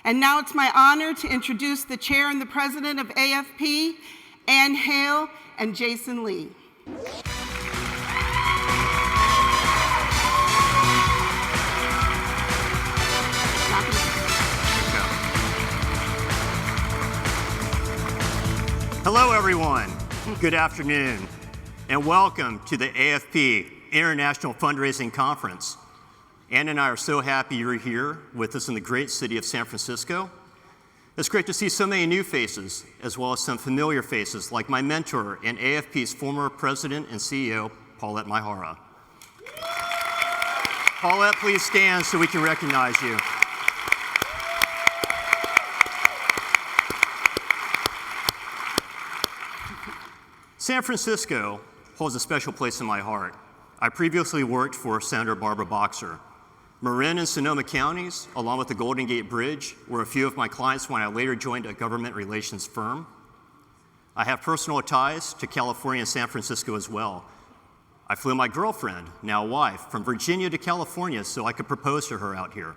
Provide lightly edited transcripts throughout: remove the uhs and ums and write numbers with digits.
And now it's my honor to introduce the chair and the president of AFP, Ann Hale and Jason Lee. Hello, everyone. Good afternoon, and welcome to the AFP International Fundraising Conference. Ann and I are so happy you're here with us in the great city of San Francisco. It's great to see so many new faces, as well as some familiar faces, like my mentor and AFP's former president and CEO, Paulette Maihara. Paulette, please stand so we can recognize you. San Francisco holds a special place in my heart. I previously worked for Senator Barbara Boxer. Marin and Sonoma counties, along with the Golden Gate Bridge, were a few of my clients when I later joined a government relations firm. I have personal ties to California and San Francisco as well. I flew my girlfriend, now wife, from Virginia to California so I could propose to her out here.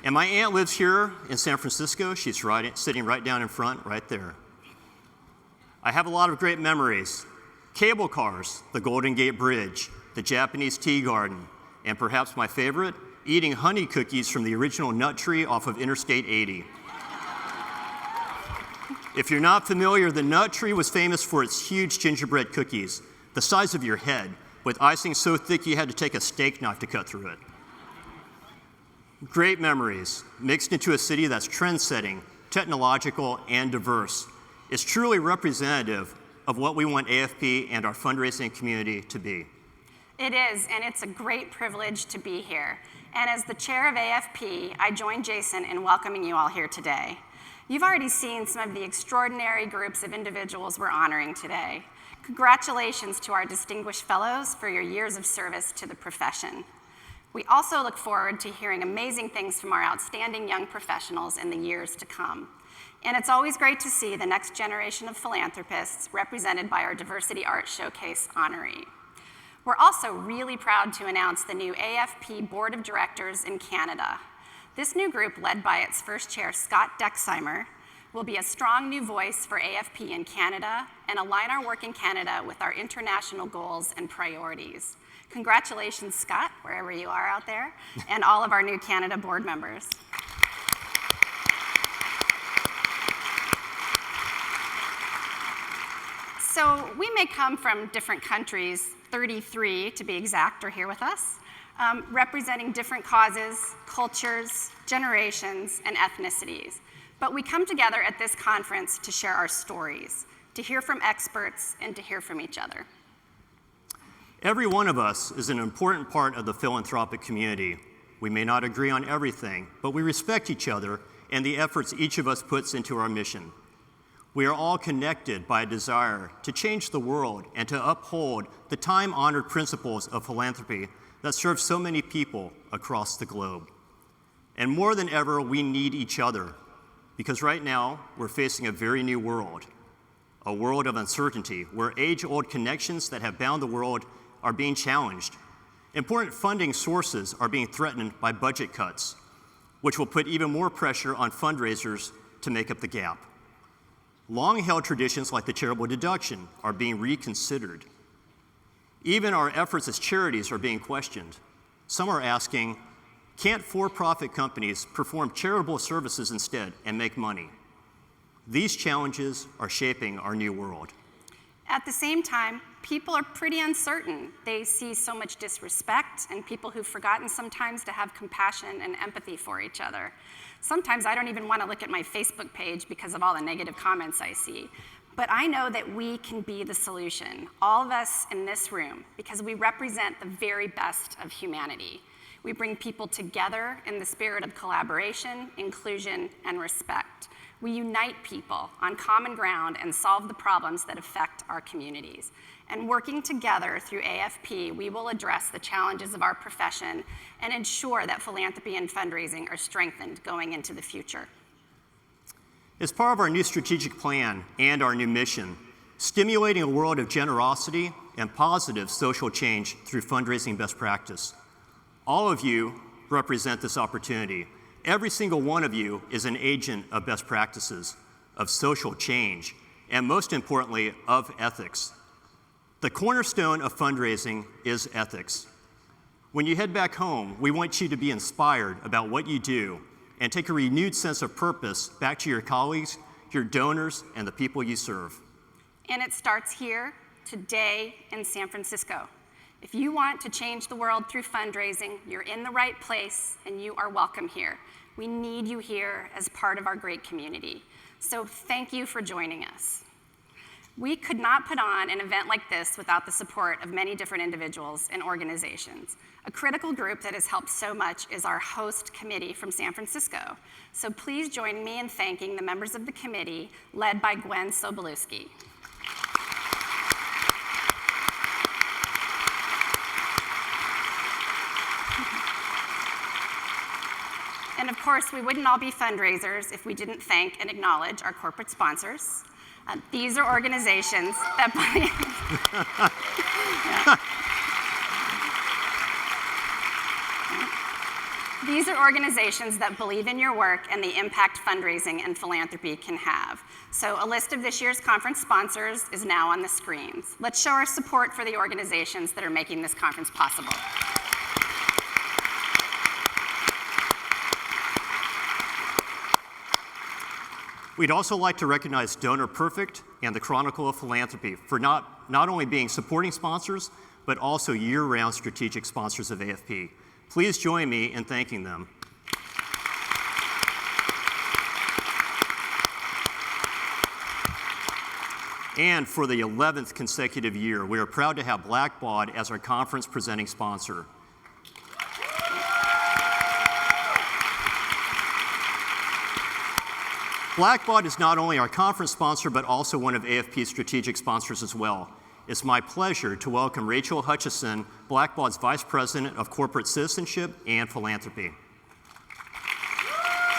And my aunt lives here in San Francisco. She's sitting right down in front, right there. I have a lot of great memories. Cable cars, the Golden Gate Bridge, the Japanese tea garden, and perhaps my favorite, eating honey cookies from the original nut tree off of Interstate 80. If you're not familiar, the nut tree was famous for its huge gingerbread cookies, the size of your head, with icing so thick you had to take a steak knife to cut through it. Great memories, mixed into a city that's trend-setting, technological, and diverse. It's truly representative of what we want AFP and our fundraising community to be. It is, and it's a great privilege to be here. And as the chair of AFP, I join Jason in welcoming you all here today. You've already seen some of the extraordinary groups of individuals we're honoring today. Congratulations to our distinguished fellows for your years of service to the profession. We also look forward to hearing amazing things from our outstanding young professionals in the years to come. And it's always great to see the next generation of philanthropists represented by our Diversity Art Showcase honoree. We're also really proud to announce the new AFP Board of Directors in Canada. This new group, led by its first chair, Scott Dexheimer, will be a strong new voice for AFP in Canada and align our work in Canada with our international goals and priorities. Congratulations, Scott, wherever you are out there, and all of our new Canada board members. So we may come from different countries, 33 to be exact, are here with us, representing different causes, cultures, generations, and ethnicities. But we come together at this conference to share our stories, to hear from experts, and to hear from each other. Every one of us is an important part of the philanthropic community. We may not agree on everything, but we respect each other and the efforts each of us puts into our mission. We are all connected by a desire to change the world and to uphold the time-honored principles of philanthropy that serve so many people across the globe. And more than ever, we need each other, because right now, we're facing a very new world, a world of uncertainty, where age-old connections that have bound the world are being challenged. Important funding sources are being threatened by budget cuts, which will put even more pressure on fundraisers to make up the gap. Long-held traditions like the charitable deduction are being reconsidered. Even our efforts as charities are being questioned. Some are asking, can't for-profit companies perform charitable services instead and make money? These challenges are shaping our new world. At the same time, people are pretty uncertain. They see so much disrespect and people who've forgotten sometimes to have compassion and empathy for each other. Sometimes I don't even want to look at my Facebook page because of all the negative comments I see. But I know that we can be the solution, all of us in this room, because we represent the very best of humanity. We bring people together in the spirit of collaboration, inclusion, and respect. We unite people on common ground and solve the problems that affect our communities. And working together through AFP, we will address the challenges of our profession and ensure that philanthropy and fundraising are strengthened going into the future. As part of our new strategic plan and our new mission, stimulating a world of generosity and positive social change through fundraising best practice, All of you represent this opportunity. Every single one of you is an agent of best practices, of social change, and most importantly, of ethics. The cornerstone of fundraising is ethics. When you head back home, we want you to be inspired about what you do and take a renewed sense of purpose back to your colleagues, your donors, and the people you serve. And it starts here, today, in San Francisco. If you want to change the world through fundraising, you're in the right place and you are welcome here. We need you here as part of our great community. So thank you for joining us. We could not put on an event like this without the support of many different individuals and organizations. A critical group that has helped so much is our host committee from San Francisco. So please join me in thanking the members of the committee led by Gwen Sobolewski. And of course, we wouldn't all be fundraisers if we didn't thank and acknowledge our corporate sponsors. These are organizations that These are organizations that believe in your work and the impact fundraising and philanthropy can have. So a list of this year's conference sponsors is now on the screens. Let's show our support for the organizations that are making this conference possible. We'd also like to recognize Donor Perfect and the Chronicle of Philanthropy for not only being supporting sponsors, but also year-round strategic sponsors of AFP. Please join me in thanking them. And for the 11th consecutive year, we are proud to have Blackbaud as our conference presenting sponsor. Blackbaud is not only our conference sponsor, but also one of AFP's strategic sponsors as well. It's my pleasure to welcome Rachel Hutchison, Blackbaud's Vice President of Corporate Citizenship and Philanthropy.